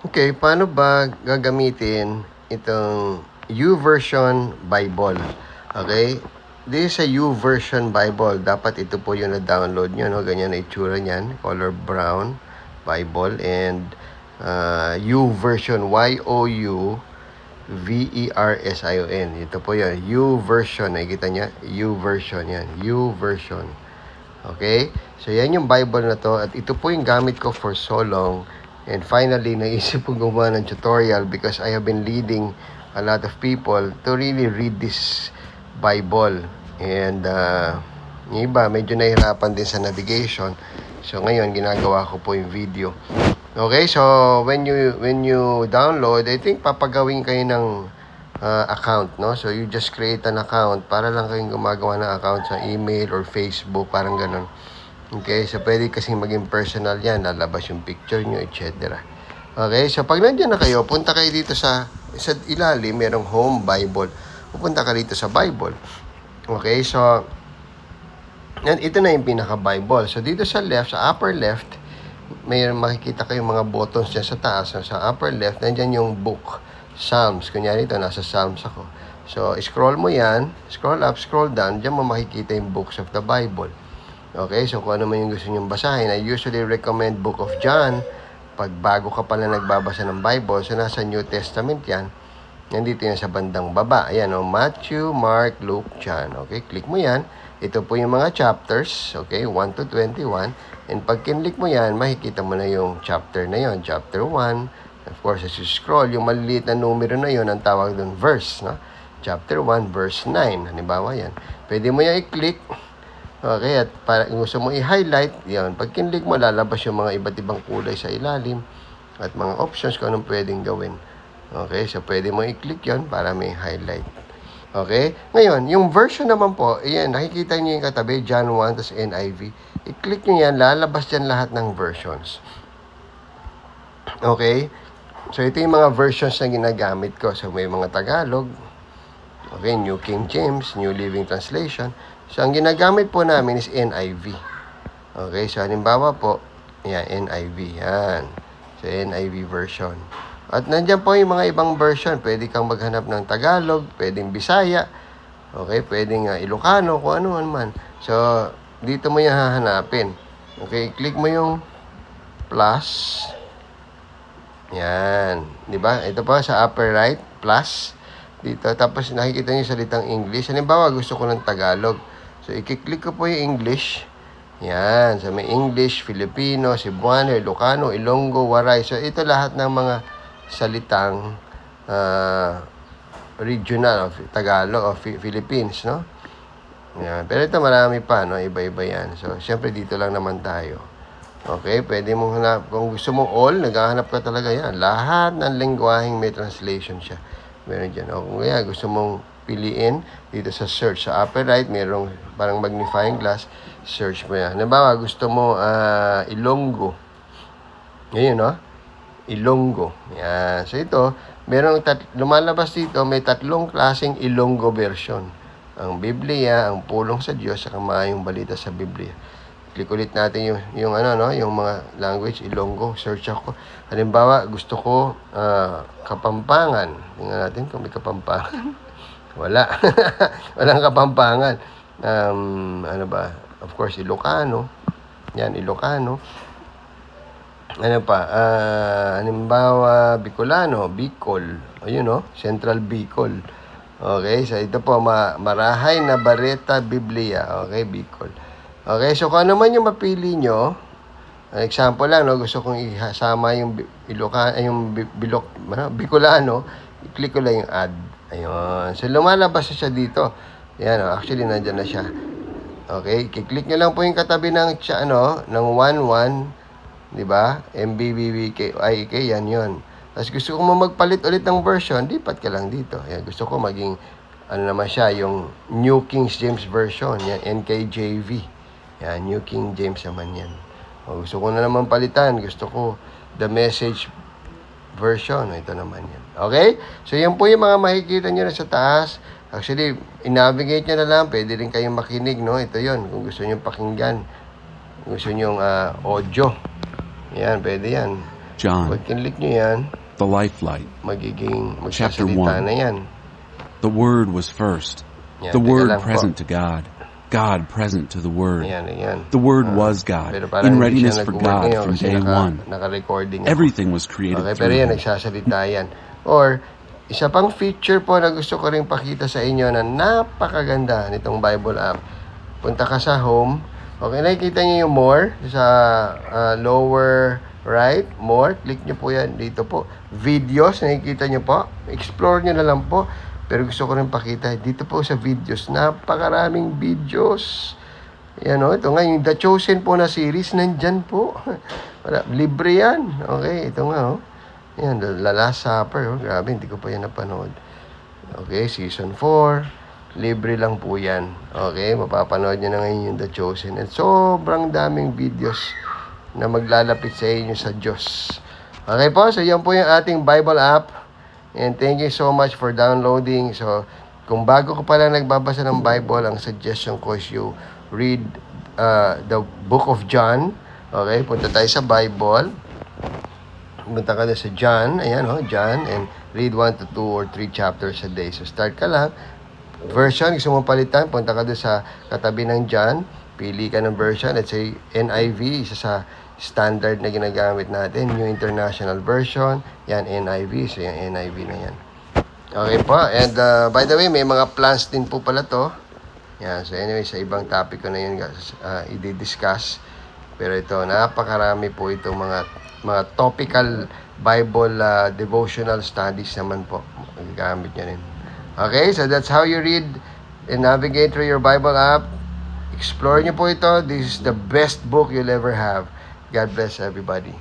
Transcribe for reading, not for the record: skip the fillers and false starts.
Okay, paano ba gagamitin itong YouVersion Bible? Okay? This is a YouVersion Bible. Dapat ito po yung na-download nyo, no? Ganyan na itsura niyan. Color brown Bible. And YouVersion, Y-O-U-V-E-R-S-I-O-N. Ito po yun. YouVersion. Nakikita niya? YouVersion yan. YouVersion. Okay? So, yan yung Bible na to. At ito po yung gamit ko for so long. And finally, naisip ko gumawa ng tutorial because I have been leading a lot of people to really read this Bible. And yung iba, medyo nahirapan din sa navigation. So, ngayon, ginagawa ko po yung video. Okay, so when you download, I think papagawin kayo ng account, no? So you just create an account para lang kayong gumagawa ng account sa email or Facebook, parang ganun. Okay, so pwede kasing maging personal yan, lalabas yung picture nyo, etc. Okay, so pag nandiyan na kayo, punta kayo dito sa ilalim, merong Home Bible. Pupunta ka dito sa Bible. Okay, so yan, ito na yung pinaka-Bible. So dito sa left, sa upper left, may makikita kayong mga buttons dyan sa taas. So, sa upper left, nandyan yung book. Psalms. Kunyari ito, nasa Psalms ako. So, scroll mo yan. Scroll up, scroll down. Diyan mo makikita yung books of the Bible. Okay? So, kung ano man yung gusto nyong basahin. I usually recommend Book of John. Pag bago ka pala nagbabasa ng Bible, so nasa New Testament yan. Nandito yan sa bandang baba. Ayan, Matthew, Mark, Luke, John. Okay? Click mo yan. Ito po yung mga chapters. Okay? 1 to 21. And pag kinlik mo yan, makikita mo na yung chapter na yon, chapter 1. Of course, as you scroll, yung maliliit na numero na yon, ang tawag doon verse, no? Chapter 1, verse 9. Halimbawa yan. Pwede mo yan i-click. Okay, at para gusto mo i-highlight, yan. Pag kinlik mo, lalabas yung mga iba't ibang kulay sa ilalim at mga options kung anong pwedeng gawin. Okay, so pwede mo i-click yon para may highlight. Okay? Ngayon, yung version naman po, ayan, nakikita niyo yung katabi, John 1, tas NIV. I-click niyo yan, lalabas dyan lahat ng versions. Okay? So, ito yung mga versions na ginagamit ko. So, may mga Tagalog, okay, New King James, New Living Translation. So, ang ginagamit po namin is NIV. Okay? So, halimbawa po, yan, NIV, yan. So, NIV version. At nandiyan po yung mga ibang version. Pwede kang maghanap ng Tagalog, pwedeng Bisaya, okay, pwedeng Ilocano, kung ano man. So, dito mo yung hahanapin. Okay, click mo yung plus. Yan. Diba? Ito pa sa upper right, plus. Dito. Tapos nakikita niyo salitang English. Halimbawa, gusto ko ng Tagalog. So, i-click ko po yung English. Yan. So, may English, Filipino, Cebuano, Ilocano, Ilonggo, Waray. So, ito lahat ng mga salitang regional of Tagalog of Philippines, no? Yan. Pero ito marami pa, no? Iba-iba yan. So, syempre dito lang naman tayo. Okay, pwede mong hanap. Kung gusto mong all, naghahanap ka talaga yan. Lahat ng lengguaheng may translation siya. Meron dyan. O kung kaya gusto mong piliin dito sa search. Sa upper right, merong parang magnifying glass. Search mo yan. Halimbawa, gusto mo Ilonggo. Ngayon, no? Ilonggo. Yan. So ito, lumalabas dito, may tatlong klaseng Ilonggo version. Ang Biblia, ang pulong sa Diyos, at ang maayong balita sa Biblia. Click ulit natin yung mga language, Ilonggo. Search ako. Halimbawa, gusto ko Kapampangan. Tingnan natin kung may Kapampangan. Wala. Walang Kapampangan. Ano ba? Of course, Ilocano. Yan, Ilocano. Ano pa? Halimbawa, Bicolano, Bicol. Ayun, no? Central Bicol. Okay, so ito po, Marahay na Bareta Biblia. Okay, Bicol. Okay, so kung ano man yung mapili nyo, example lang, no? Gusto kong isama yung Bicolano, i-click ko lang yung add. Ayun. So, lumalabas siya dito. Yan, no? Actually, nandyan na siya. Okay, i-click nyo lang po yung katabi ng 11, di ba? MBBBK, yan yun. Tapos gusto ko magpalit ulit ng version, lipat ka lang dito. Yan, gusto ko maging, ano naman siya, yung New King James Version. Yan, NKJV. Yan, New King James naman yan. O, gusto ko na naman palitan. Gusto ko The Message Version. Ito naman yan. Okay? So, yan po yung mga makikita nyo na sa taas. Actually, i-navigate nyo na lang. Pwede rin kayong makinig, no? Ito yon kung gusto nyo pakinggan. Gusto nyo audio. Yan, pwede yan. John, Pag kinlik nyo yan, the Lifelight. magiging Chapter magsasalita 1. na yan. The Word was first. Yan, The teka Word lang po. present to God. God present to the Word. Ayan. The Word was God, Pero parang in hindi readiness siya for nag-work God ngayon from kasi day one. naka-recording ako. Everything was created Okay, through pero yan, Him. nagsasalita yan. Or, isa pang feature po na gusto ko rin pakita sa inyo na napakaganda nitong Bible app. Punta ka sa home. Okay, nakikita niyo yung more sa lower right. More. Click niyo po yan. Dito po. Videos. Nakikita niyo po. Explore niyo na lang po. Pero gusto ko rin pakita. Dito po sa videos. Napakaraming videos. Yan o. Ito nga. Yung The Chosen po na series. Nandyan po. Libre yan. Okay. Ito nga o. Yan. The Last Supper. Oh. Grabe. Hindi ko pa yan napanood. Okay. Season 4. Libre lang po yan. Okay, mapapanood nyo na ngayon yung The Chosen. And sobrang daming videos na maglalapit sa inyo sa Diyos. Okay po, so yan po yung ating Bible app. And thank you so much for downloading. So, kung bago ko pala nagbabasa ng Bible, ang suggestion ko is you read the book of John. Okay, punta tayo sa Bible. Punta ka na sa John. Ayan, John. And read 1 to 2 or 3 chapters a day. So, start ka lang. Version, gusto mong palitan, punta ka doon sa katabi ng John, pili ka ng version, let's say NIV, isa sa standard na ginagamit natin, New International Version, yan NIV, so yan NIV na yan. Okay po, and by the way, may mga plans din po pala to. Yan, so anyway, sa ibang topic ko na yun guys, i-discuss. Pero ito, napakarami po itong mga topical Bible devotional studies naman po, magagamit nyo rin. Okay, so that's how you read and navigate through your Bible app. Explore nyo po ito. This is the best book you'll ever have. God bless everybody.